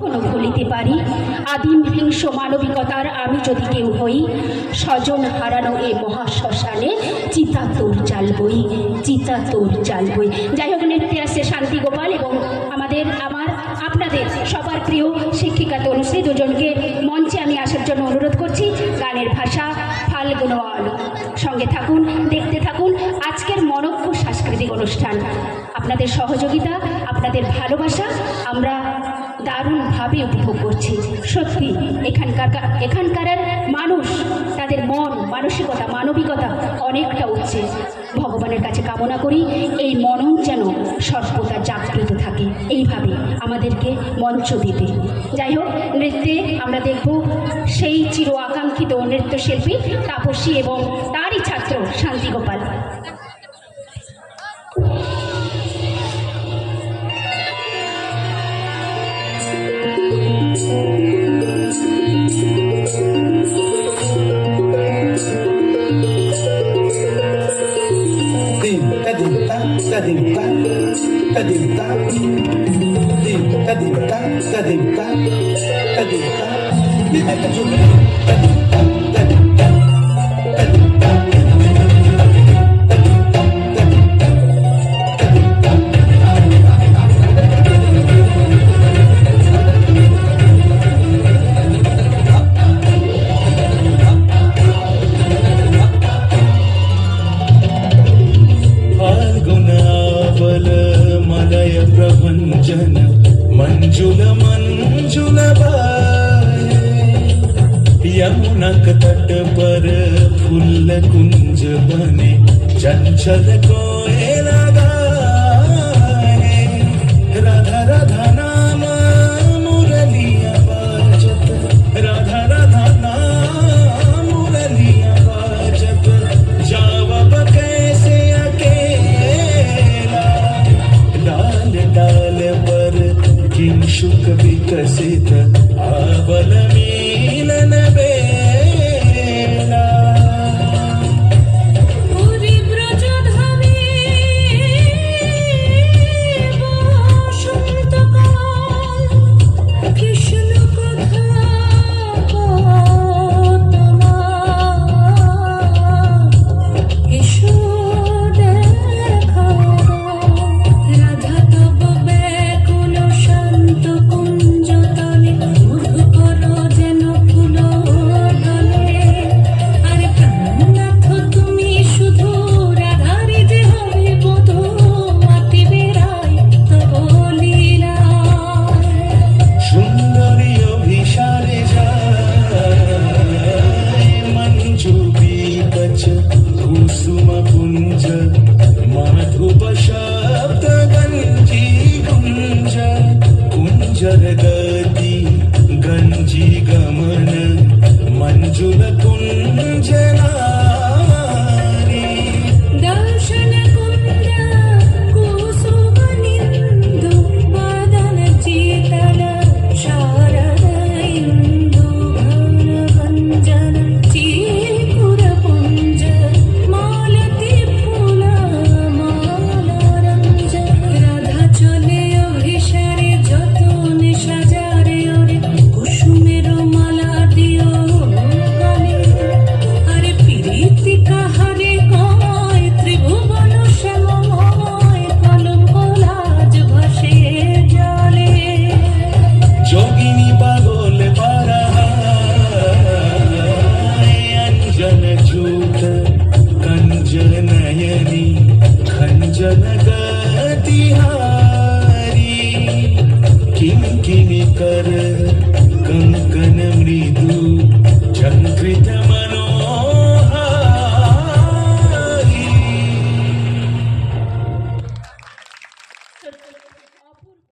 কোনো ভুলিতে পারি আদিম হিংস্র মানবিকতার আমি যদি কেউ হই, স্বজন হারানো এই মহাশ্মশানে চিতাতোর জ্বালবই, চিতাতোর জ্বালবই। যাই হোক, নৃত্যে আসছে শান্তি গোপাল এবং আপনাদের সবার প্রিয় শিক্ষিকা তনুশ্রী, দুজনকে মঞ্চে আমি আসার জন্য অনুরোধ করছি। গানের ভাষা ফাল্গুন আলো। সঙ্গে থাকুন, দেখতে থাকুন আজকের মনজ্ঞ সাংস্কৃতিক অনুষ্ঠান। আপনাদের সহযোগিতা, আপনাদের ভালোবাসা আমরা দারুণভাবে উপভোগ করছি। সত্যি এখানকার মানুষ, তাদের মন মানসিকতা মানবিকতা অনেকটা উঠছে। ভগবানের কাছে কামনা করি এই মনন যেন সর্বদা জাগৃত থাকে, এইভাবে আমাদেরকে মঞ্চ দিতে। যাই হোক, নৃত্যে আমরা দেখব সেই চির আকাঙ্ক্ষিত নৃত্যশিল্পী তাপসী এবং তারই ছাত্র শান্তি গোপাল। मंजुल मंजुल यमुना तट पर फूल कुंज बने चंचल कोयला गाए। राधा राधा नाम मुरलिया बाजत, राधा राधा नाम मुरलिया बाजत, जावब कैसे अकेला। डाल डाल पर किंशुक विकसित आवल मीलन बेला। पुरी ब्रजधामे बसन्तकाल, कृष्ण कथा कतना एसो देखा। राधा तब ব্যাকুল শান্ত কুঞ্জ তলে মধুকর যেন ফুল দলে। আরে প্রাণনাথ তুমি শুধু রাধারে যে হবে বধূ, আতি বেড়াই তব লীলা। সুন্দরী অভিসারে যায় মঞ্জু বিকচ কুসুম পুঞ্জ, মাধুপ শব্দ গঞ্জি কুঞ্জ কুঞ্জর